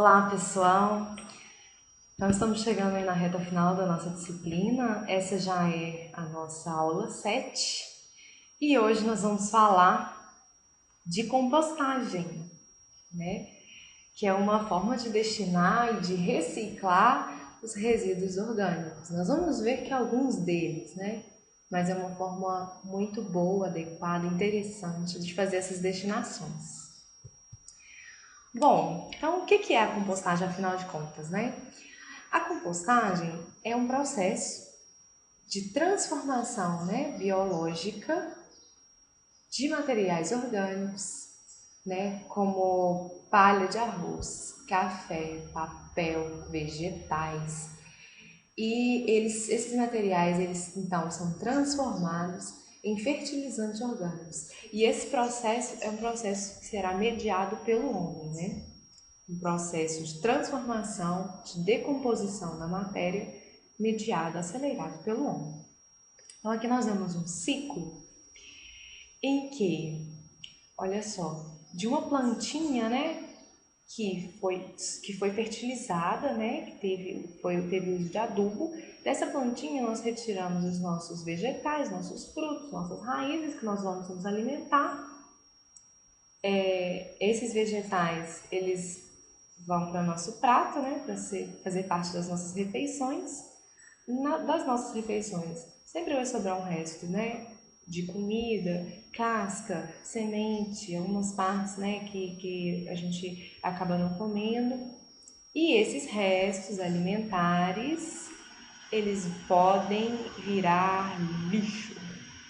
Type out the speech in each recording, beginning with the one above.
Olá, pessoal! Então, estamos chegando aí na reta final da nossa disciplina. Essa já é a nossa aula 7. E hoje nós vamos falar de compostagem, né? Que é uma forma de destinar e de reciclar os resíduos orgânicos. Nós vamos ver que alguns deles, né? Mas é uma forma muito boa, adequada, interessante de fazer essas destinações. Bom, então o que é a compostagem, afinal de contas, né? A compostagem é um processo de transformação, né, biológica de materiais orgânicos, né, como palha de arroz, café, papel, vegetais. E esses materiais, eles então são transformados em fertilizantes orgânicos. E esse processo é um processo que será mediado pelo homem, né? Um processo de transformação, de decomposição da matéria, mediado, acelerado pelo homem. Então aqui nós vemos um ciclo em que, olha só, de uma plantinha, né, que foi fertilizada, né, que teve uso de adubo. Dessa plantinha nós retiramos os nossos vegetais, nossos frutos, nossas raízes que nós vamos nos alimentar. Esses vegetais, eles vão para o nosso prato, né, para fazer parte das nossas refeições. Das nossas refeições sempre vai sobrar um resto, né, de comida, casca, semente, algumas partes, né, que a gente acaba não comendo. E esses restos alimentares, eles podem virar lixo,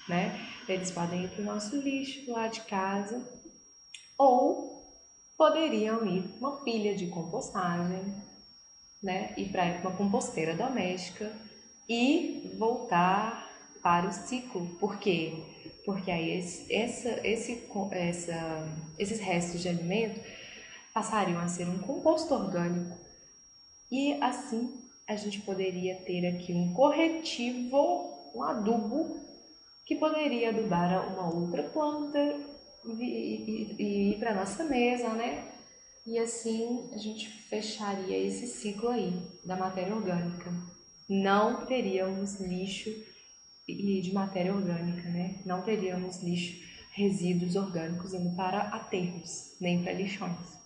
né? Eles podem ir para o nosso lixo lá de casa ou poderiam ir para uma pilha de compostagem, né? Ir para uma composteira doméstica e voltar para o ciclo. Por quê? Porque aí esses restos de alimento passariam a ser um composto orgânico e assim a gente poderia ter aqui um corretivo, um adubo que poderia adubar uma outra planta e ir para a nossa mesa, né? E assim a gente fecharia esse ciclo aí da matéria orgânica. Não teríamos lixo de matéria orgânica, né? Não teríamos lixo, resíduos orgânicos indo para aterros, nem para lixões.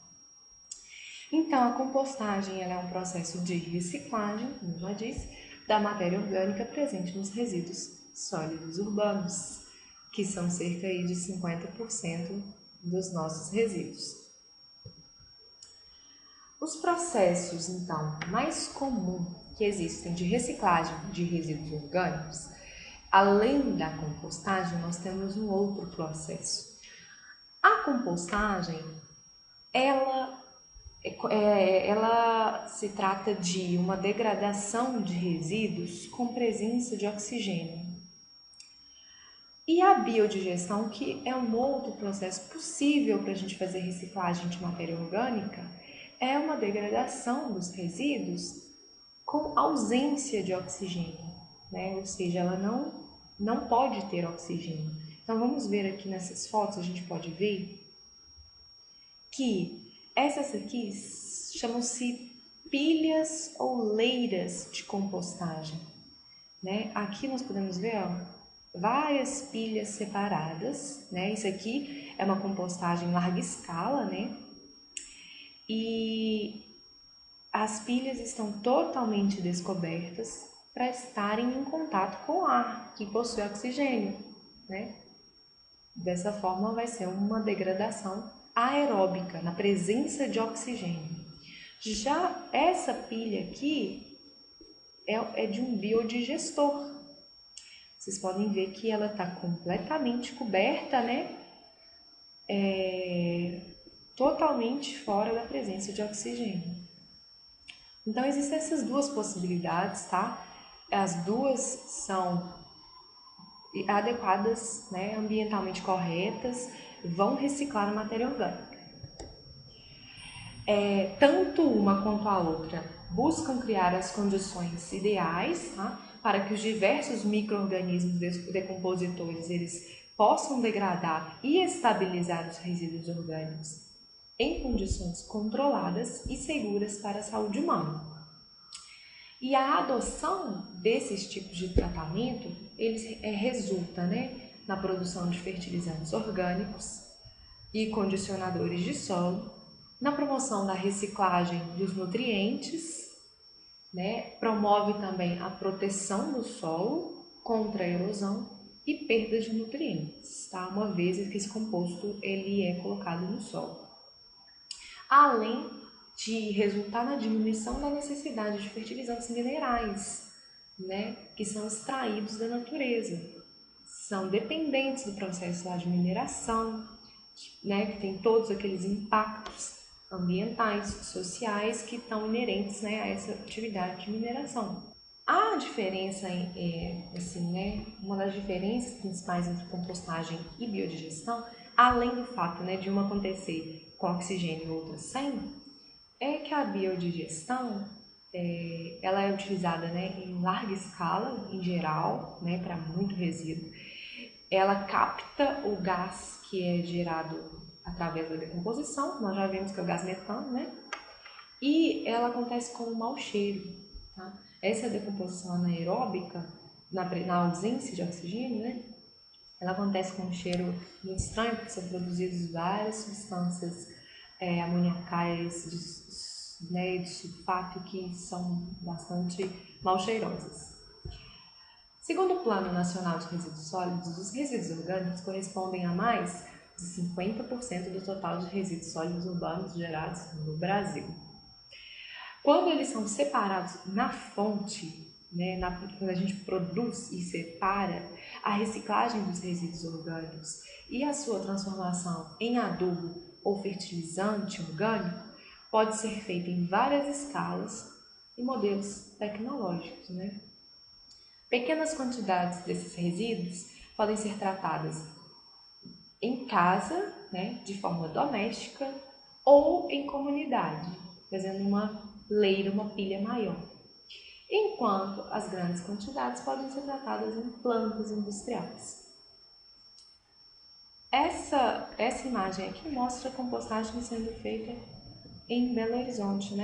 Então, a compostagem ela é um processo de reciclagem, como eu já disse, da matéria orgânica presente nos resíduos sólidos urbanos, que são cerca de 50% dos nossos resíduos. Os processos, então, mais comuns que existem de reciclagem de resíduos orgânicos, além da compostagem, nós temos um outro processo. A compostagem, ela se trata de uma degradação de resíduos com presença de oxigênio. E a biodigestão, que é um outro processo possível para a gente fazer reciclagem de matéria orgânica, é uma degradação dos resíduos com ausência de oxigênio, né? Ou seja, ela não pode ter oxigênio. Então vamos ver aqui nessas fotos, a gente pode ver que essas aqui chamam-se pilhas ou leiras de compostagem, né? Aqui nós podemos ver, ó, várias pilhas separadas, né? Isso aqui é uma compostagem em larga escala, né? E as pilhas estão totalmente descobertas para estarem em contato com o ar, que possui oxigênio, né? Dessa forma vai ser uma degradação aeróbica, na presença de oxigênio. Já essa pilha aqui é de um biodigestor. Vocês podem ver que ela está completamente coberta, né? Totalmente fora da presença de oxigênio. Então, existem essas duas possibilidades, tá? As duas são adequadas, né? Ambientalmente corretas, vão reciclar a matéria orgânica. Tanto uma quanto a outra buscam criar as condições ideais, tá? Para que os diversos micro-organismos decompositores eles possam degradar e estabilizar os resíduos orgânicos em condições controladas e seguras para a saúde humana. E a adoção desses tipos de tratamento, resulta, na produção de fertilizantes orgânicos e condicionadores de solo, na promoção da reciclagem dos nutrientes, promove também a proteção do solo contra a erosão e perda de nutrientes, tá? Uma vez que esse composto ele é colocado no solo. Além de resultar na diminuição da necessidade de fertilizantes minerais, que são extraídos da natureza. São dependentes do processo lá de mineração, que tem todos aqueles impactos ambientais, sociais que estão inerentes, a essa atividade de mineração. A diferença, uma das diferenças principais entre compostagem e biodigestão, além do fato de uma acontecer com oxigênio e outra sem, é que a biodigestão ela é utilizada em larga escala, em geral, para muito resíduo. Ela capta o gás que é gerado através da decomposição, nós já vimos que é o gás metano, e ela acontece com um mau cheiro. Tá? Essa decomposição anaeróbica, na ausência de oxigênio, ela acontece com um cheiro muito estranho, porque são produzidas várias substâncias amoniacais de sulfato que são bastante mal cheirosas. Segundo o Plano Nacional de Resíduos Sólidos, os resíduos orgânicos correspondem a mais de 50% do total de resíduos sólidos urbanos gerados no Brasil. Quando eles são separados na fonte, quando a gente produz e separa, a reciclagem dos resíduos orgânicos e a sua transformação em adubo ou fertilizante orgânico pode ser feita em várias escalas e modelos tecnológicos. Pequenas quantidades desses resíduos podem ser tratadas em casa, de forma doméstica, ou em comunidade, fazendo uma leira, uma pilha maior. Enquanto as grandes quantidades podem ser tratadas em plantas industriais. Essa imagem aqui mostra a compostagem sendo feita em Belo Horizonte,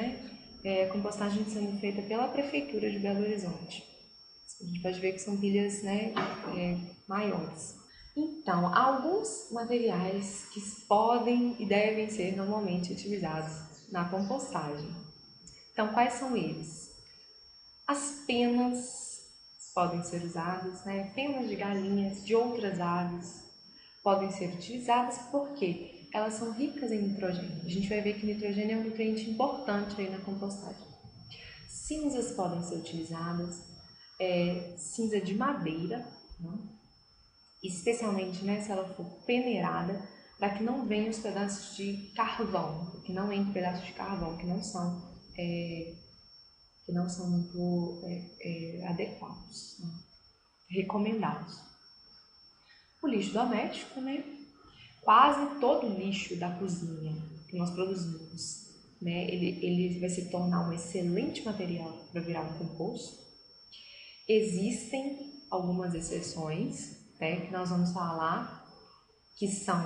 compostagem sendo feita pela Prefeitura de Belo Horizonte. A gente pode ver que são pilhas maiores. Então, há alguns materiais que podem e devem ser normalmente utilizados na compostagem. Então, quais são eles? As penas podem ser usadas, penas de galinhas, de outras aves, podem ser utilizadas porque elas são ricas em nitrogênio. A gente vai ver que nitrogênio é um nutriente importante aí na compostagem. Cinzas podem ser utilizadas, cinza de madeira, especialmente se ela for peneirada, para que não venham os pedaços de carvão, que não entre pedaços de carvão, que não são muito adequados, recomendados. O lixo doméstico, quase todo o lixo da cozinha que nós produzimos, ele vai se tornar um excelente material para virar um composto. Existem algumas exceções, que nós vamos falar, que são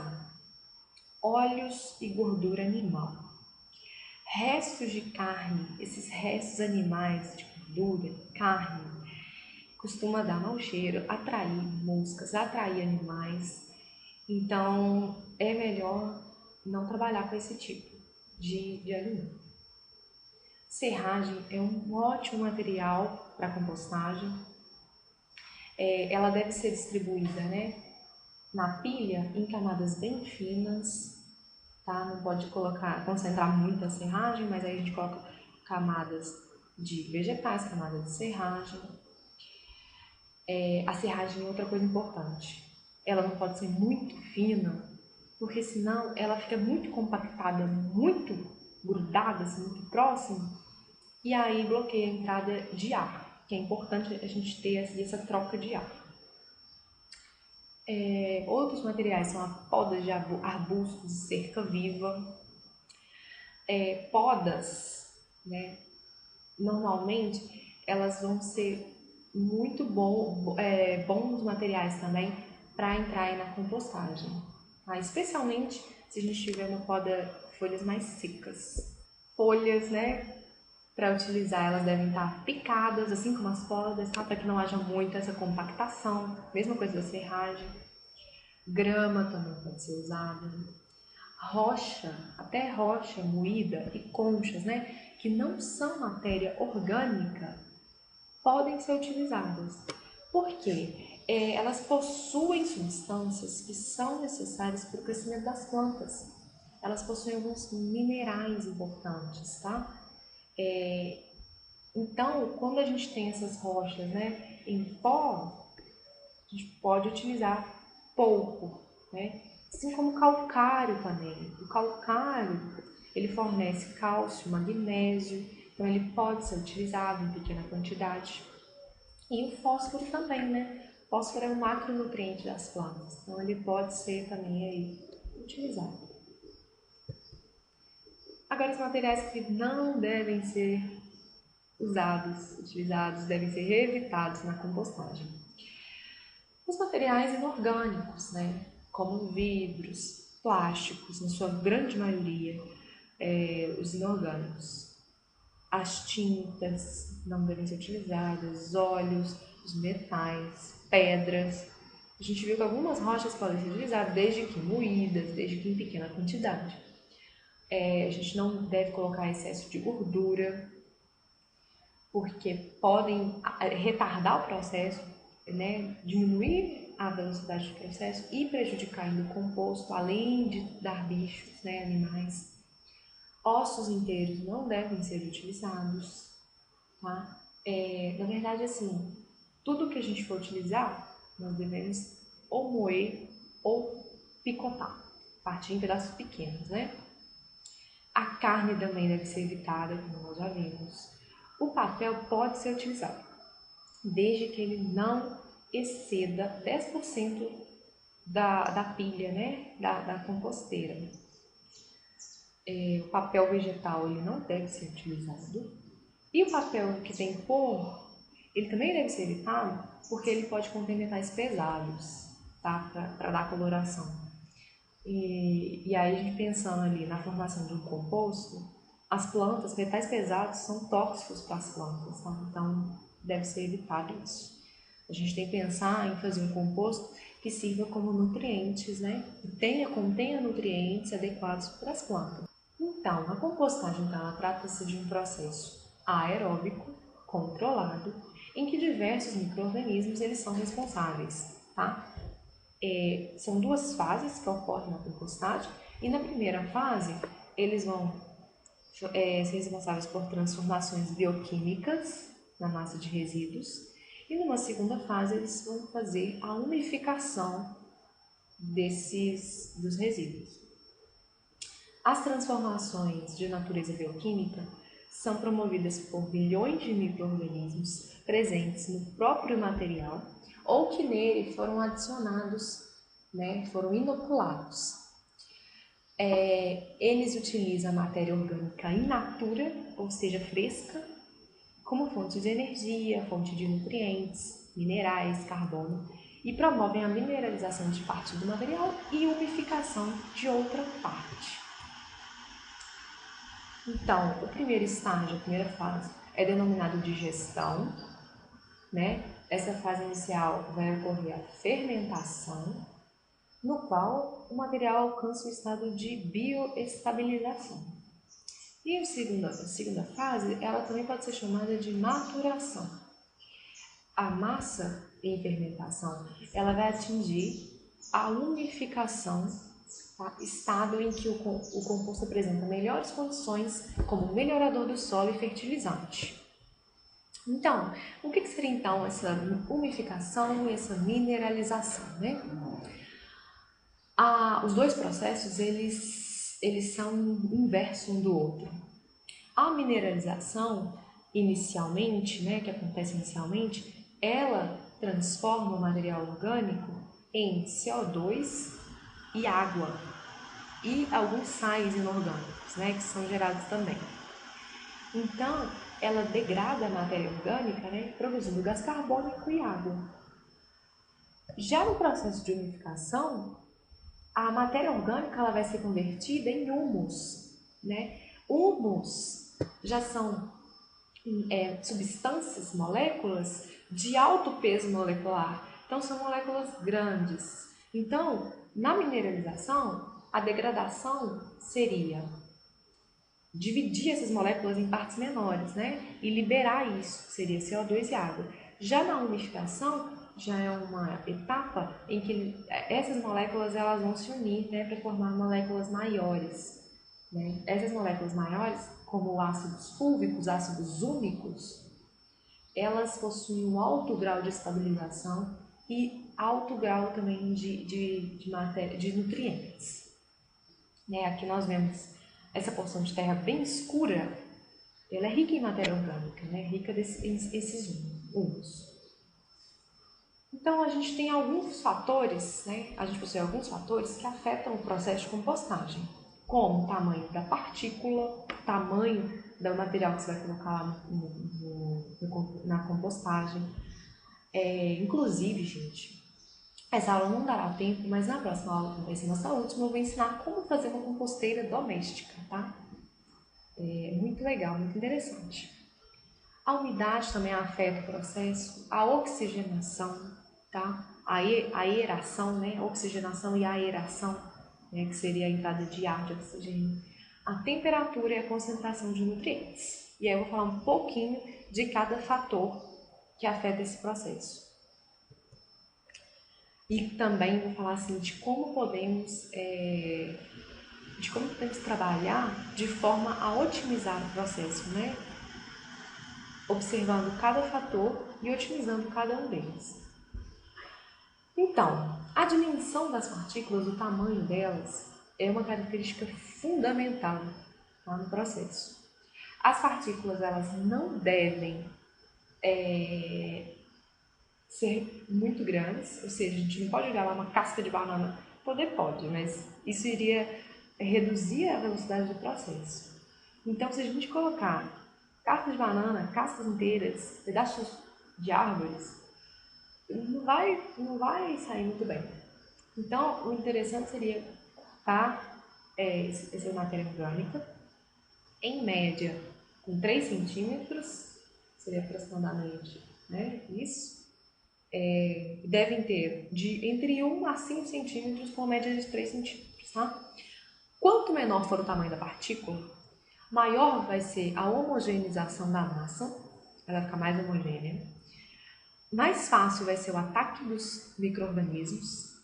óleos e gordura animal. Restos de carne, esses restos animais de gordura, carne, costuma dar mau cheiro, atrair moscas, atrair animais. Então, é melhor não trabalhar com esse tipo de alimento. Serragem é um ótimo material para compostagem. Ela deve ser distribuída, na pilha em camadas bem finas. Tá? Não pode concentrar muito a serragem, mas aí a gente coloca camadas de vegetais, camadas de serragem. A serragem é outra coisa importante. Ela não pode ser muito fina, porque senão ela fica muito compactada, muito grudada, assim, muito próxima, e aí bloqueia a entrada de ar, que é importante a gente ter essa troca de ar. Outros materiais são a poda de arbustos de cerca viva. Podas, normalmente elas vão ser muito bons materiais também para entrar aí na compostagem, tá? Especialmente se a gente tiver uma poda folhas mais secas. Folhas, né, para utilizar, elas devem estar picadas, assim como as podas, tá? Para que não haja muito essa compactação. Mesma coisa da serragem. Grama também pode ser usada. Rocha, até rocha moída e conchas, né, que não são matéria orgânica, podem ser utilizadas. Por quê? Elas possuem substâncias que são necessárias para o crescimento das plantas. Elas possuem alguns minerais importantes, tá? Então, quando a gente tem essas rochas, né, em pó, a gente pode utilizar pouco, né? Assim como o calcário também. O calcário, ele fornece cálcio, magnésio, então ele pode ser utilizado em pequena quantidade. E o fósforo também, né? O fósforo é um macronutriente das plantas, então ele pode ser também aí utilizado. Agora, os materiais que não devem ser utilizados, devem ser evitados na compostagem. Os materiais inorgânicos, né? Como vidros, plásticos, na sua grande maioria, os inorgânicos. As tintas não devem ser utilizadas, óleos, os metais, pedras. A gente viu que algumas rochas podem ser utilizadas desde que moídas, desde que em pequena quantidade. A gente não deve colocar excesso de gordura, porque podem retardar o processo, né? Diminuir a velocidade do processo e prejudicar ainda o composto, além de dar bichos, né? Animais. Ossos inteiros não devem ser utilizados, tá? Na verdade, assim, tudo que a gente for utilizar, nós devemos ou moer ou picotar, partir em pedaços pequenos, né? A carne também deve ser evitada, como nós já vimos. O papel pode ser utilizado, desde que ele não exceda 10% da pilha, né? Da composteira. O papel vegetal ele não deve ser utilizado. E o papel que tem cor, ele também deve ser evitado, porque ele pode conter metais pesados, tá? Para dar coloração. E aí a gente pensando ali na formação de um composto, as plantas, metais pesados são tóxicos para as plantas, tá? Então deve ser evitado isso. A gente tem que pensar em fazer um composto que sirva como nutrientes, né? Que contenha nutrientes adequados para as plantas. Então, a compostagem ela trata-se de um processo aeróbico controlado em que diversos micro-organismos eles são responsáveis, tá? São duas fases que ocorrem na compostagem e na primeira fase eles vão ser responsáveis por transformações bioquímicas na massa de resíduos e numa segunda fase eles vão fazer a unificação dos resíduos. As transformações de natureza bioquímica são promovidas por bilhões de micro-organismos presentes no próprio material ou que nele foram adicionados, né, foram inoculados. Eles utilizam a matéria orgânica in natura, ou seja, fresca, como fonte de energia, fonte de nutrientes, minerais, carbono, e promovem a mineralização de parte do material e umificação de outra parte. Então, o primeiro estágio, a primeira fase, é denominado de gestão, né? Essa fase inicial vai ocorrer a fermentação, no qual o material alcança o estado de bioestabilização. E a segunda fase, ela também pode ser chamada de maturação. A massa em fermentação, ela vai atingir a umificação, tá? Estado em que o composto apresenta melhores condições como melhorador do solo e fertilizante. Então, o que seria então essa umificação e essa mineralização, né? Os dois processos, eles são inversos um do outro. A mineralização, inicialmente, né, que acontece inicialmente, ela transforma o material orgânico em CO2 e água e alguns sais inorgânicos, né, que são gerados também. Então, ela degrada a matéria orgânica, né, produzindo gás carbônico e água. Já no processo de umificação, a matéria orgânica ela vai ser convertida em humus, né? Humus já são substâncias, moléculas de alto peso molecular. Então, são moléculas grandes. Então, na mineralização, a degradação seria dividir essas moléculas em partes menores, né? E liberar isso, seria CO2 e água. Já na umificação, já é uma etapa em que essas moléculas elas vão se unir, né, para formar moléculas maiores. Né? Essas moléculas maiores, como ácidos fúlvicos, ácidos úmicos, elas possuem um alto grau de estabilização e alto grau também de nutrientes. Né? Aqui nós vemos essa porção de terra bem escura, ela é rica em matéria orgânica, né? Rica desses humus. Então, a gente tem alguns fatores, né? A gente possui alguns fatores que afetam o processo de compostagem, como o tamanho da partícula, o tamanho do material que você vai colocar lá na compostagem. Inclusive, gente, essa aula não dará tempo, mas na próxima aula, que vai ser nossa última, eu vou ensinar como fazer uma composteira doméstica, tá? É muito legal, muito interessante. A umidade também afeta o processo, a oxigenação, tá? A aeração, né? Oxigenação e aeração, né? Que seria a entrada de ar, de oxigênio. A temperatura e a concentração de nutrientes. E aí eu vou falar um pouquinho de cada fator que afeta esse processo. E também vou falar assim de como podemos trabalhar de forma a otimizar o processo, né? Observando cada fator e otimizando cada um deles. Então, a dimensão das partículas, o tamanho delas, é uma característica fundamental, tá, no processo. As partículas elas não devem ser muito grandes, ou seja, a gente não pode jogar lá uma casca de banana, pode, mas isso iria reduzir a velocidade do processo. Então, se a gente colocar cascas de banana, cascas inteiras, pedaços de árvores, não vai sair muito bem. Então, o interessante seria cortar essa matéria orgânica, em média, com 3 centímetros, seria aproximadamente, né, isso. Devem ter entre 1 a 5 centímetros, com média de 3 centímetros, tá? Quanto menor for o tamanho da partícula, maior vai ser a homogeneização da massa, ela vai ficar mais homogênea, mais fácil vai ser o ataque dos micro-organismos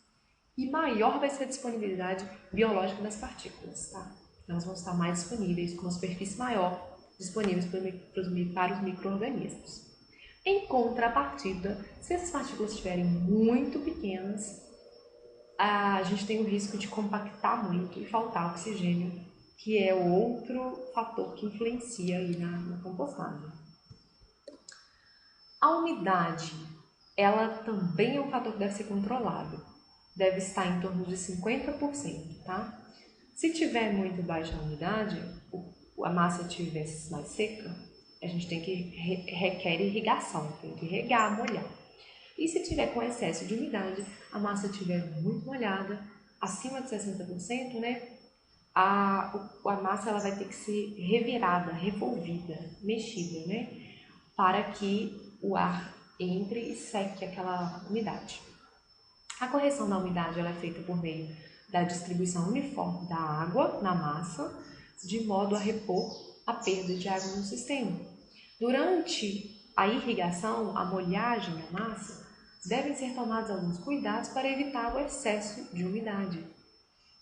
e maior vai ser a disponibilidade biológica das partículas, tá? Elas vão estar mais disponíveis, com uma superfície maior, disponíveis para os micro-organismos. Em contrapartida, se essas partículas estiverem muito pequenas, a gente tem o risco de compactar muito e faltar oxigênio, que é outro fator que influencia aí na compostagem. A umidade, ela também é um fator que deve ser controlado. Deve estar em torno de 50%, tá? Se tiver muito baixa a umidade, a massa estiver mais seca, a gente tem que requer irrigação, tem que regar, molhar. E se tiver com excesso de umidade, a massa estiver muito molhada, acima de 60%, né? A massa ela vai ter que ser revirada, revolvida, mexida, né? Para que o ar entre e seque aquela umidade. A correção da umidade ela é feita por meio da distribuição uniforme da água na massa, de modo a repor a perda de água no sistema. Durante a irrigação, a molhagem da massa, devem ser tomados alguns cuidados para evitar o excesso de umidade,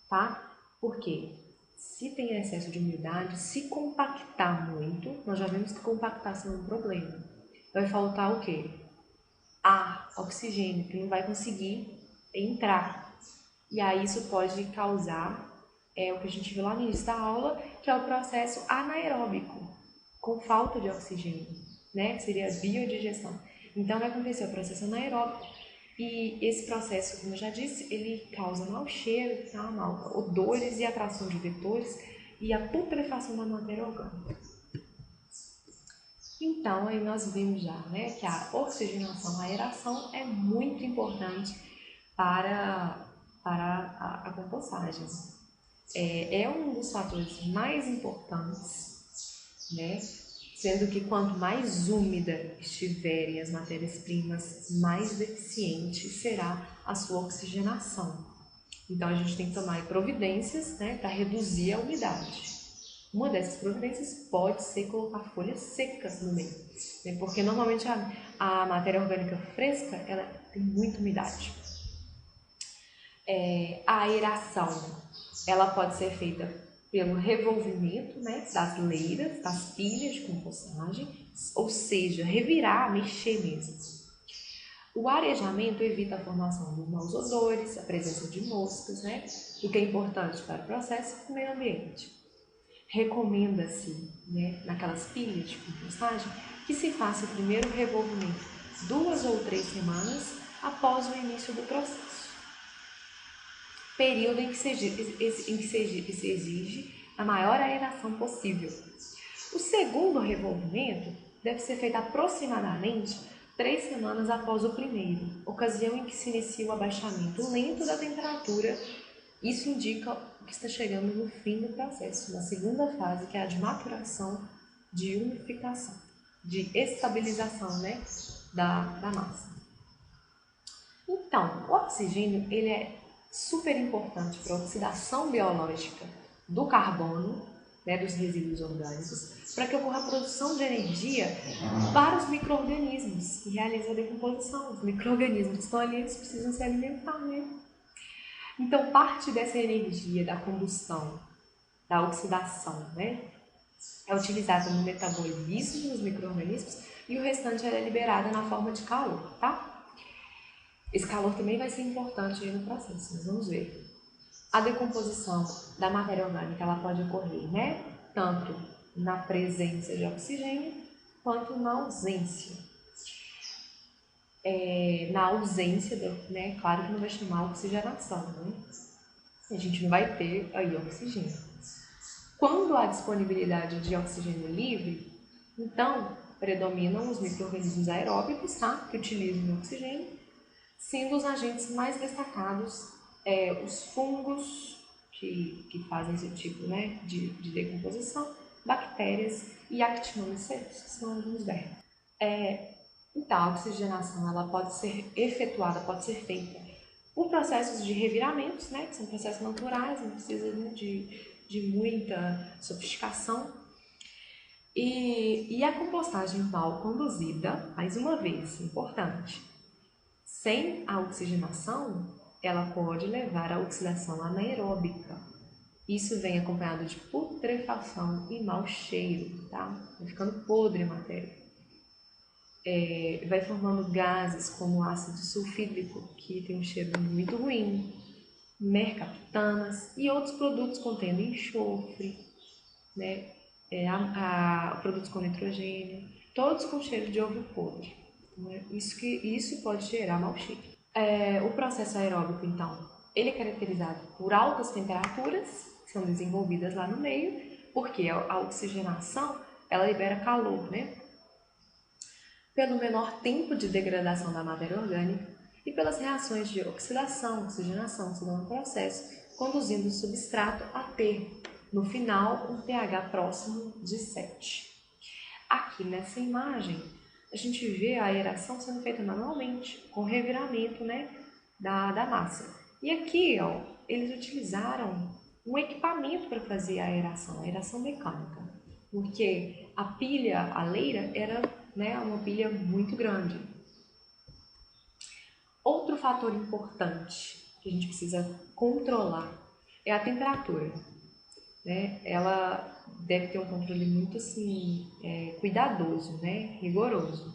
tá? Porque se tem excesso de umidade, se compactar muito, nós já vimos que compactação é um problema. Vai faltar o quê? Ar, oxigênio, que não vai conseguir entrar. E aí isso pode causar o que a gente viu lá no início da aula, que é o processo anaeróbico, com falta de oxigênio, né? Que seria a biodigestão. Então vai acontecer o processo anaeróbico e esse processo, como eu já disse, ele causa mau cheiro, tá? Odores e atração de vetores e a putrefação da matéria orgânica. Então, aí nós vimos já, né, que a oxigenação, a aeração é muito importante para a compostagem. é um dos fatores mais importantes, né? Sendo que quanto mais úmida estiverem as matérias-primas, mais deficiente será a sua oxigenação. Então a gente tem que tomar providências, né, para reduzir a umidade. Uma dessas providências pode ser colocar folhas secas no meio, né, porque normalmente a matéria orgânica fresca ela tem muita umidade. A aeração ela pode ser feita pelo revolvimento, né, das leiras, das pilhas de compostagem, ou seja, revirar, mexer mesmo. O arejamento evita a formação de maus odores, a presença de moscas, né, o que é importante para o processo do meio ambiente. Recomenda-se, né, naquelas pilhas de compostagem, que se faça o primeiro revolvimento 2 ou 3 semanas após o início do processo, período em que se exige a maior aeração possível. O segundo revolvimento deve ser feito aproximadamente 3 semanas após o primeiro, ocasião em que se inicia o abaixamento lento da temperatura. Isso indica que está chegando no fim do processo, na segunda fase, que é a de maturação, de umificação, de estabilização, né, da massa. Então, o oxigênio ele é super importante para a oxidação biológica do carbono, né, dos resíduos orgânicos, para que ocorra a produção de energia para os micro-organismos que realizam a decomposição. Os micro-organismos que estão ali, eles precisam se alimentar, né? Então, parte dessa energia da combustão, da oxidação, né, é utilizada no metabolismo dos micro-organismos e o restante é liberada na forma de calor, tá? Esse calor também vai ser importante aí no processo, nós vamos ver. A decomposição da matéria orgânica ela pode ocorrer, né, tanto na presença de oxigênio quanto na ausência. Na ausência, né, claro que não vai chamar oxigenação, né? A gente não vai ter aí oxigênio. Quando há disponibilidade de oxigênio livre, então predominam os micro-organismos aeróbicos, tá, que utilizam o oxigênio, sendo os agentes mais destacados os fungos, que fazem esse tipo, né, de decomposição, bactérias e actinomycetos, que são alguns vermes. Então, a oxigenação ela pode ser efetuada, pode ser feita por processos de reviramentos, né, que são processos naturais, não precisa de muita sofisticação. E a compostagem mal conduzida, mais uma vez, importante, sem a oxigenação, ela pode levar à oxidação anaeróbica. Isso vem acompanhado de putrefação e mau cheiro, tá? Vai ficando podre a matéria. Vai formando gases como ácido sulfídrico, que tem um cheiro muito ruim, mercaptanas e outros produtos contendo enxofre, né? Produtos com nitrogênio, todos com cheiro de ovo podre. Né? Isso pode gerar mau cheiro. O processo aeróbico, então, ele é caracterizado por altas temperaturas, que são desenvolvidas lá no meio, porque a oxigenação, ela libera calor, né? Pelo menor tempo de degradação da matéria orgânica e pelas reações de oxidação, oxigenação que se dão no processo, conduzindo o substrato a ter, no final, um pH próximo de 7. Aqui nessa imagem, a gente vê a aeração sendo feita manualmente, com reviramento, né, da massa. E aqui, ó, eles utilizaram um equipamento para fazer a aeração mecânica, porque a pilha, a leira, era, né, uma pilha muito grande. Outro fator importante que a gente precisa controlar é a temperatura. Né? Ela deve ter um controle muito assim, cuidadoso, né? Rigoroso.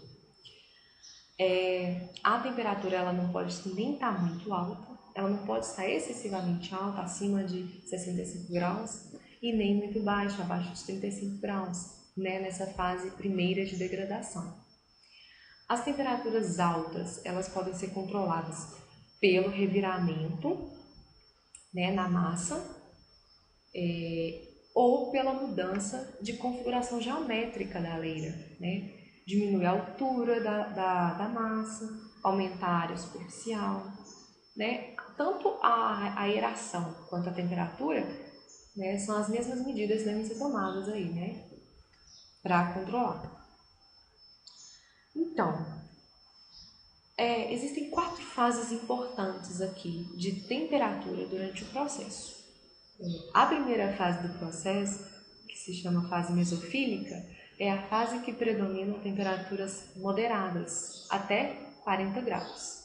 A temperatura ela não pode nem estar muito alta, ela não pode estar excessivamente alta, acima de 65 graus, e nem muito baixa, abaixo de 35 graus, né? Nessa fase primeira de degradação. As temperaturas altas elas podem ser controladas pelo reviramento, né, na massa, ou pela mudança de configuração geométrica da leira, né? Diminuir a altura da massa, aumentar a área superficial, né? Tanto a aeração quanto a temperatura né? São as mesmas medidas que devem ser tomadas aí, né? Para controlar. Então, existem 4 fases importantes aqui de temperatura durante o processo. A primeira fase do processo, que se chama fase mesofílica, é a fase que predomina temperaturas moderadas, até 40 graus.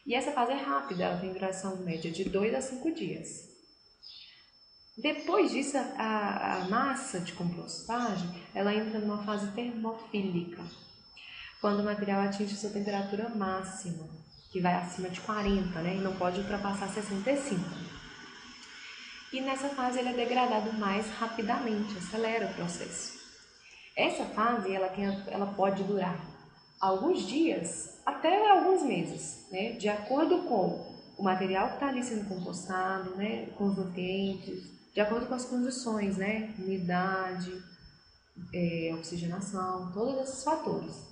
E essa fase é rápida, ela tem duração média de 2 a 5 dias. Depois disso, a massa de compostagem, ela entra numa fase termofílica, quando o material atinge sua temperatura máxima, que vai acima de 40, né? E não pode ultrapassar 65. E nessa fase ele é degradado mais rapidamente, acelera o processo. Essa fase ela pode durar alguns dias até alguns meses, né? De acordo com o material que está ali sendo compostado, né? Com os nutrientes, de acordo com as condições, né? Umidade, oxigenação, todos esses fatores.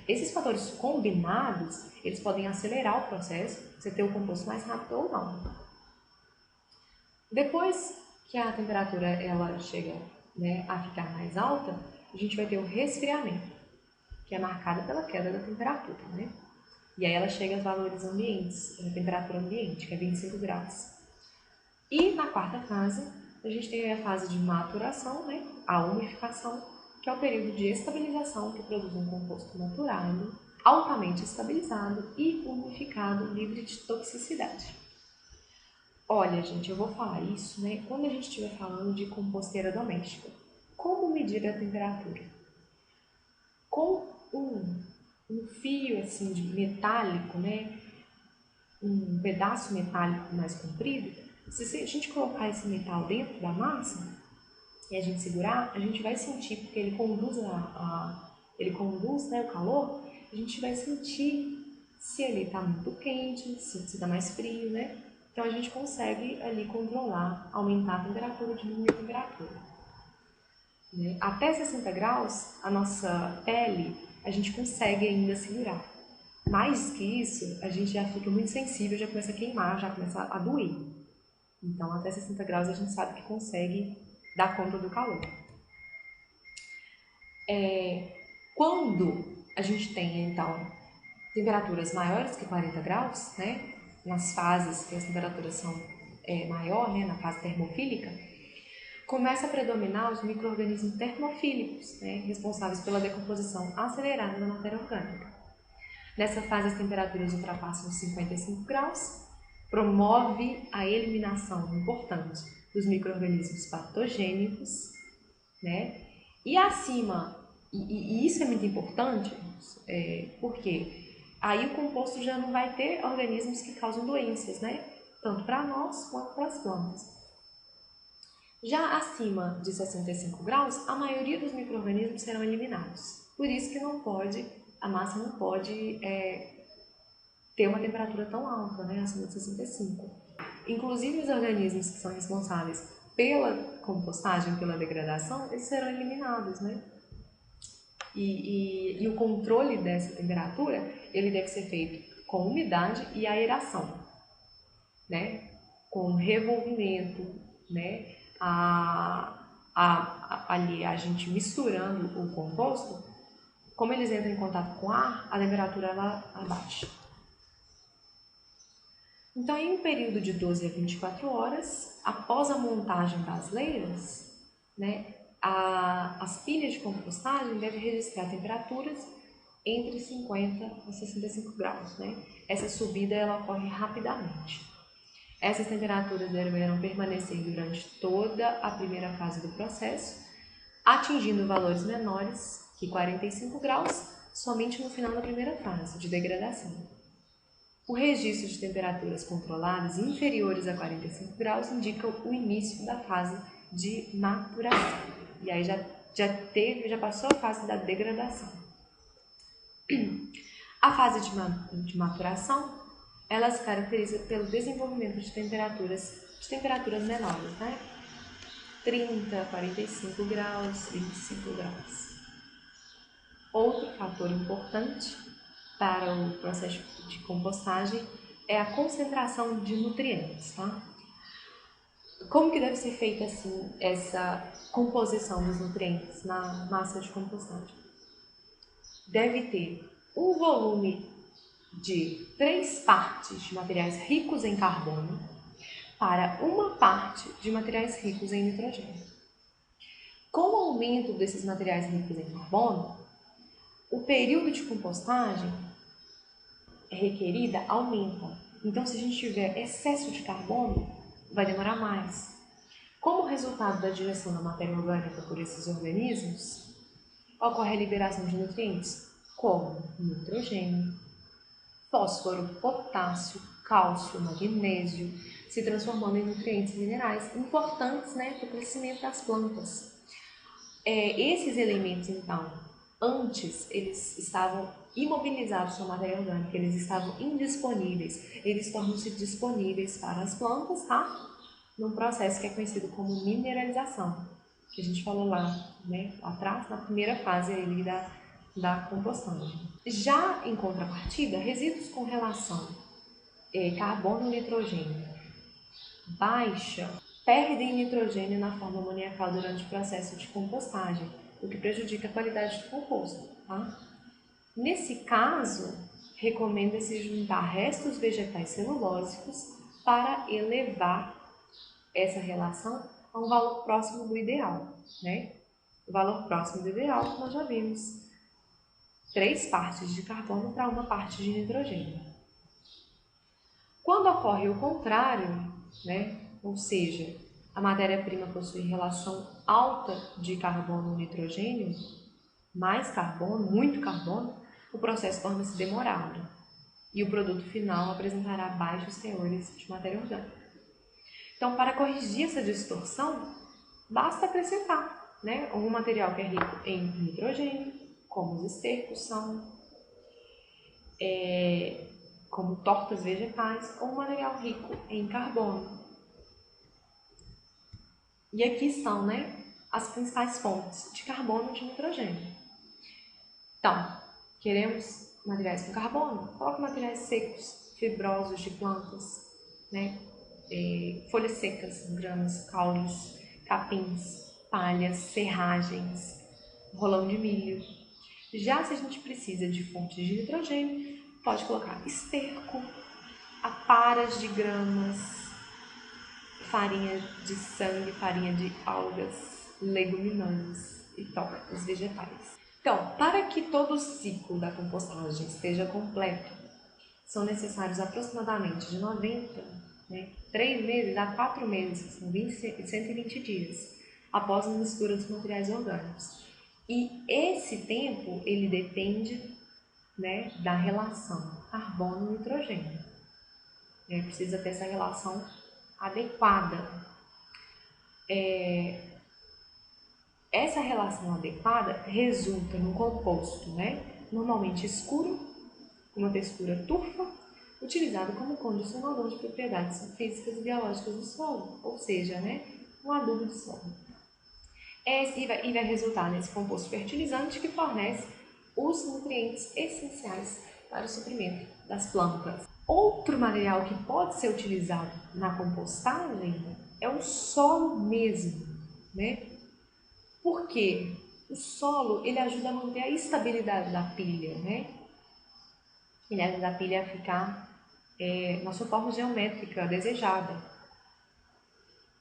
Esses fatores combinados, eles podem acelerar o processo, você ter o composto mais rápido ou não. Depois que a temperatura ela chega, né, a ficar mais alta, a gente vai ter o resfriamento, que é marcado pela queda da temperatura, né? E aí ela chega aos valores ambientes, a temperatura ambiente, que é 25 graus. E na quarta fase, a gente tem a fase de maturação, né? A umificação, que é o período de estabilização que produz um composto maturado, altamente estabilizado e umificado, livre de toxicidade. Olha, gente, eu vou falar isso, né? Quando a gente estiver falando de composteira doméstica, como medir a temperatura? Com um fio assim de metálico, né? Um pedaço metálico mais comprido, se a gente colocar esse metal dentro da massa e a gente segurar, a gente vai sentir, porque ele conduz, né, o calor, a gente vai sentir se ele está muito quente, se está mais frio, né? Então a gente consegue ali controlar, aumentar a temperatura, diminuir a temperatura. Né? Até 60 graus, a nossa pele, a gente consegue ainda segurar. Mais que isso, a gente já fica muito sensível, já começa a queimar, já começa a doer. Então, até 60 graus a gente sabe que consegue dar conta do calor. Quando a gente tem, então, temperaturas maiores que 40 graus, né, nas fases que as temperaturas são maior, né, na fase termofílica, começa a predominar os micro-organismos termofílicos, né, responsáveis pela decomposição acelerada da matéria orgânica. Nessa fase, as temperaturas ultrapassam os 55 graus, promove a eliminação importante dos micro-organismos patogênicos, né? E acima, e isso é muito importante, porque aí o composto já não vai ter organismos que causam doenças, né? Tanto para nós quanto para as plantas. Já acima de 65 graus, a maioria dos micro-organismos serão eliminados. Por isso que a massa não pode ter uma temperatura tão alta, né, acima de 65. Inclusive os organismos que são responsáveis pela compostagem, pela degradação, eles serão eliminados, né? E o controle dessa temperatura, ele deve ser feito com umidade e aeração, né? Com revolvimento, né? Ali a gente misturando o composto, como eles entram em contato com o ar, a temperatura ela abaixa. Então, em um período de 12 a 24 horas, após a montagem das leiras, né, as pilhas de compostagem devem registrar temperaturas entre 50 a 65 graus. Né? Essa subida ela ocorre rapidamente. Essas temperaturas deverão permanecer durante toda a primeira fase do processo, atingindo valores menores que 45 graus somente no final da primeira fase de degradação. O registro de temperaturas controladas inferiores a 45 graus indica o início da fase de maturação. E aí já passou a fase da degradação. A fase de maturação, ela se caracteriza pelo desenvolvimento de temperaturas menores, né? 30, 45 graus, 25 graus. Outro fator importante para o processo de compostagem é a concentração de nutrientes, tá? Como que deve ser feita assim essa composição dos nutrientes na massa de compostagem? Deve ter um volume de 3 partes de materiais ricos em carbono para 1 parte de materiais ricos em nitrogênio. Com o aumento desses materiais ricos em carbono, o período de compostagem requerida aumenta. Então, se a gente tiver excesso de carbono, vai demorar mais. Como resultado da digestão da matéria orgânica por esses organismos, ocorre a liberação de nutrientes como nitrogênio, fósforo, potássio, cálcio, magnésio, se transformando em nutrientes minerais importantes, né, para o crescimento das plantas. Esses elementos, então, antes eles estavam imobilizados na matéria orgânica, eles estavam indisponíveis, eles tornam-se disponíveis para as plantas, tá? Num processo que é conhecido como mineralização, que a gente falou lá, né, atrás, na primeira fase ali da compostagem. Já em contrapartida, resíduos com relação carbono-nitrogênio baixa perdem nitrogênio na forma amoniacal durante o processo de compostagem, o que prejudica a qualidade do composto. Tá? Nesse caso, recomenda-se juntar restos vegetais celulósicos para elevar essa relação a um valor próximo do ideal. Né? O valor próximo do ideal, nós já vimos, 3 partes de carbono para 1 parte de nitrogênio. Quando ocorre o contrário, né, ou seja, a matéria-prima possui relação alta de carbono-nitrogênio, mais carbono, muito carbono, o processo torna-se demorado e o produto final apresentará baixos teores de matéria orgânica. Então, para corrigir essa distorção, basta acrescentar, né, um material que é rico em nitrogênio, como os estercos são, como tortas vegetais, ou um material rico em carbono. E aqui estão, né, as principais fontes de carbono e de nitrogênio. Então, queremos materiais com carbono? Coloque materiais secos, fibrosos de plantas, né, folhas secas, gramas, caules, capins, palhas, serragens, rolão de milho. Já se a gente precisa de fontes de nitrogênio, pode colocar esterco, aparas de gramas, farinha de sangue, farinha de algas, leguminosas e tóxicos vegetais. Então, para que todo o ciclo da compostagem esteja completo, são necessários aproximadamente de 90, 3 meses a 4 meses, que são 120 dias, após a mistura dos materiais orgânicos. E esse tempo, ele depende, né, da relação carbono-nitrogênio. Precisa ter essa relação adequada. Essa relação adequada resulta num composto, né, normalmente escuro, com uma textura turva, utilizado como condicionador de propriedades físicas e biológicas do solo, ou seja, né, um adubo de solo. E vai resultar nesse composto fertilizante que fornece os nutrientes essenciais para o suprimento das plantas. Outro material que pode ser utilizado na compostagem é o solo mesmo, né? Porque o solo ele ajuda a manter a estabilidade da pilha, né? Ele ajuda a pilha a ficar na sua forma geométrica desejada.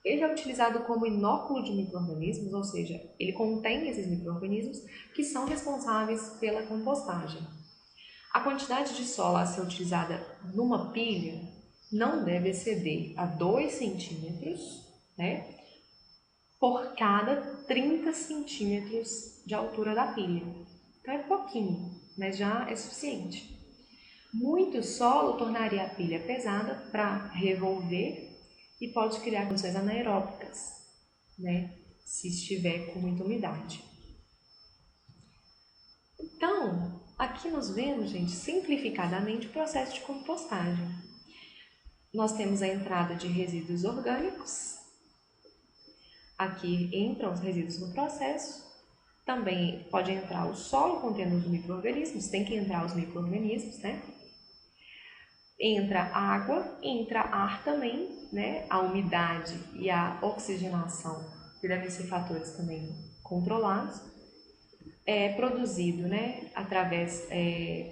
Ele é utilizado como inóculo de micro-organismos, ou seja, ele contém esses micro-organismos que são responsáveis pela compostagem. A quantidade de solo a ser utilizada numa pilha não deve exceder a 2 centímetros, né, por cada 30 centímetros de altura da pilha. Então é pouquinho, mas já é suficiente. Muito solo tornaria a pilha pesada para revolver e pode criar condições anaeróbicas, né, se estiver com muita umidade. Então, aqui nós vemos, gente, simplificadamente o processo de compostagem. Nós temos a entrada de resíduos orgânicos. Aqui entram os resíduos no processo. Também pode entrar o solo contendo os micro-organismos, tem que entrar os micro-organismos, né? entra água, entra ar também, né? A umidade e a oxigenação, que devem ser fatores também controlados. É produzido, né, através,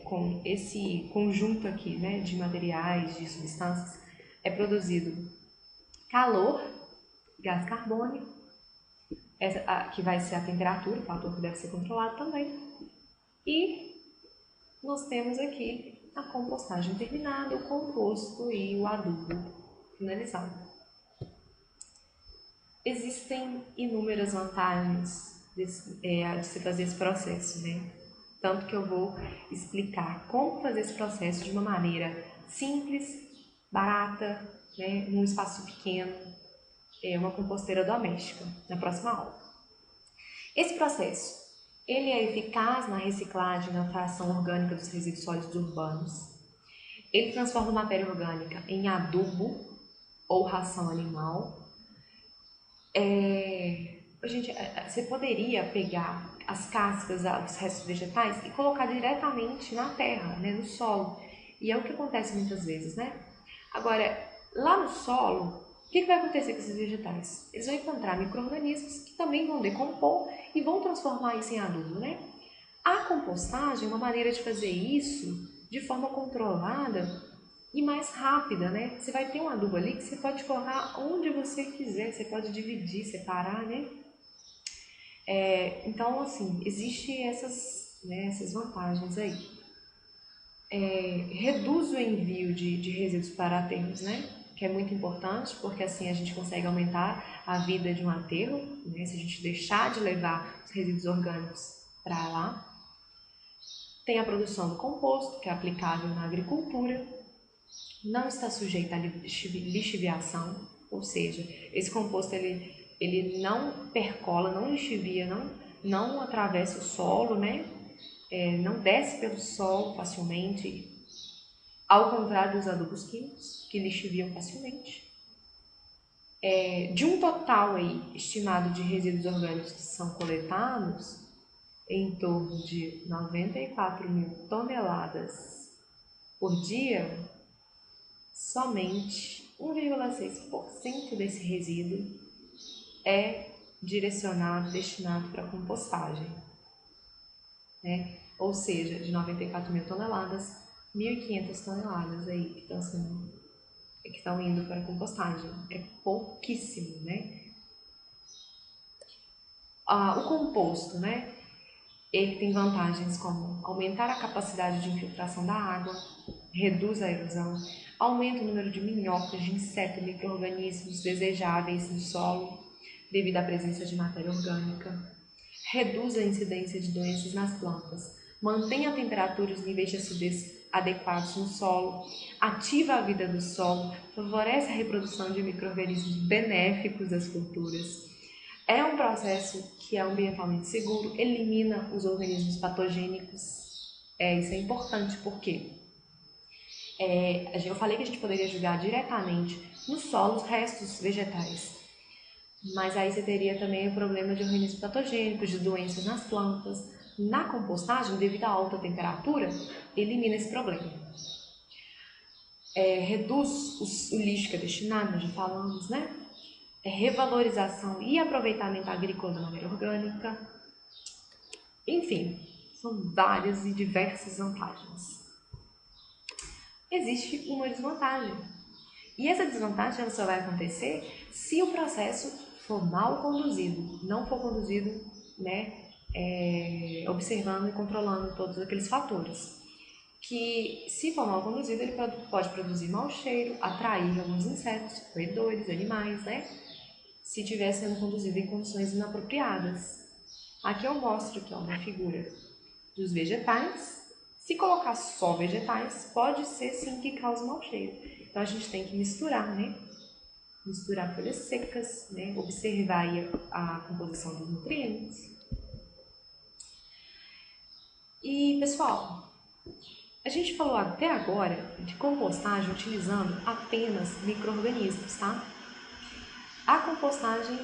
com esse conjunto aqui, né, de materiais, de substâncias, é produzido calor, gás carbônico, que vai ser a temperatura, o fator que deve ser controlado também. E nós temos aqui a compostagem terminada, o composto e o adubo finalizado. Existem inúmeras vantagens de se fazer esse processo, né? Tanto que eu vou explicar como fazer esse processo de uma maneira simples, barata, né? Num espaço pequeno, uma composteira doméstica, na próxima aula. Esse processo, ele é eficaz na reciclagem, na fração orgânica dos resíduos sólidos urbanos. Ele transforma a matéria orgânica em adubo ou ração animal. Você poderia pegar as cascas, os restos vegetais e colocar diretamente na terra, né, no solo. E é o que acontece muitas vezes, né? Agora, lá no solo, o que vai acontecer com esses vegetais? Eles vão encontrar micro-organismos que também vão decompor e vão transformar isso em adubo, né? A compostagem é uma maneira de fazer isso de forma controlada e mais rápida, né? Você vai ter um adubo ali que você pode colocar onde você quiser, você pode dividir, separar, né? Então, assim, existem essas vantagens aí. Reduz o envio de resíduos para aterros, né? Que é muito importante, porque assim a gente consegue aumentar a vida de um aterro, né? Se a gente deixar de levar os resíduos orgânicos para lá. Tem a produção do composto, que é aplicável na agricultura. Não está sujeito à lixiviação, ou seja, esse composto ele não percola, não lixivia, não atravessa o solo, né? Não desce pelo solo facilmente, ao contrário dos adubos químicos, que lixiviam facilmente. De um total aí, estimado de resíduos orgânicos que são coletados, em torno de 94 mil toneladas por dia, somente 1,6% desse resíduo é destinado para compostagem, né? Ou seja, de 94 mil toneladas, 1.500 toneladas aí que estão indo para compostagem. É pouquíssimo, né? O composto, né? Ele tem vantagens como aumentar a capacidade de infiltração da água, reduz a erosão, aumenta o número de minhocas, de insetos e micro-organismos desejáveis no solo, devido à presença de matéria orgânica, reduz a incidência de doenças nas plantas, mantém a temperatura e os níveis de acidez adequados no solo, ativa a vida do solo, favorece a reprodução de micro-organismos benéficos das culturas. É um processo que é ambientalmente seguro, elimina os organismos patogênicos. Isso é importante porque eu falei que a gente poderia jogar diretamente no solo os restos vegetais, mas aí você teria também o problema de organismos patogênicos, de doenças nas plantas. Na compostagem, devido à alta temperatura, elimina esse problema. Reduz o lixo que é destinado, nós já falamos, né? Revalorização e aproveitamento agrícola da maneira orgânica. Enfim, são várias e diversas vantagens. Existe uma desvantagem. E essa desvantagem ela só vai acontecer se o processo for mal conduzido, não for conduzido, né, observando e controlando todos aqueles fatores. Que, se for mal conduzido, ele pode produzir mau cheiro, atrair alguns insetos, roedores, animais, né? Se estiver sendo conduzido em condições inapropriadas. Aqui eu mostro aqui, uma figura dos vegetais. Se colocar só vegetais, pode ser sim que cause mau cheiro. Então a gente tem que misturar, né? Misturar folhas secas, né? Observar aí a composição dos nutrientes. E pessoal, a gente falou até agora de compostagem utilizando apenas micro-organismos, tá? A compostagem,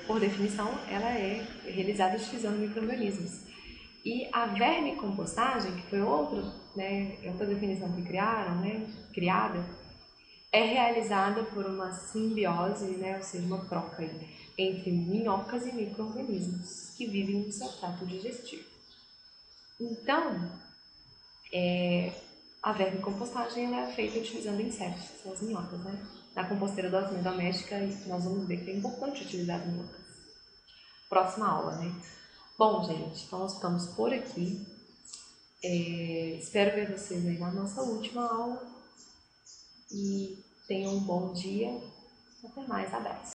por definição, ela é realizada utilizando micro-organismos. E a vermicompostagem, que foi outra definição que criaram, criada, é realizada por uma simbiose, ou seja, uma troca aí, entre minhocas e micro-organismos que vivem no seu trato digestivo. Então, a vermicompostagem é feita utilizando insetos, que são as minhocas, né? Na composteira doméstica, nós vamos ver que é importante utilizar as minhocas. Próxima aula, né? Bom, gente, então nós ficamos por aqui. Espero ver vocês aí na nossa última aula. E tenham um bom dia. Até mais, abraço.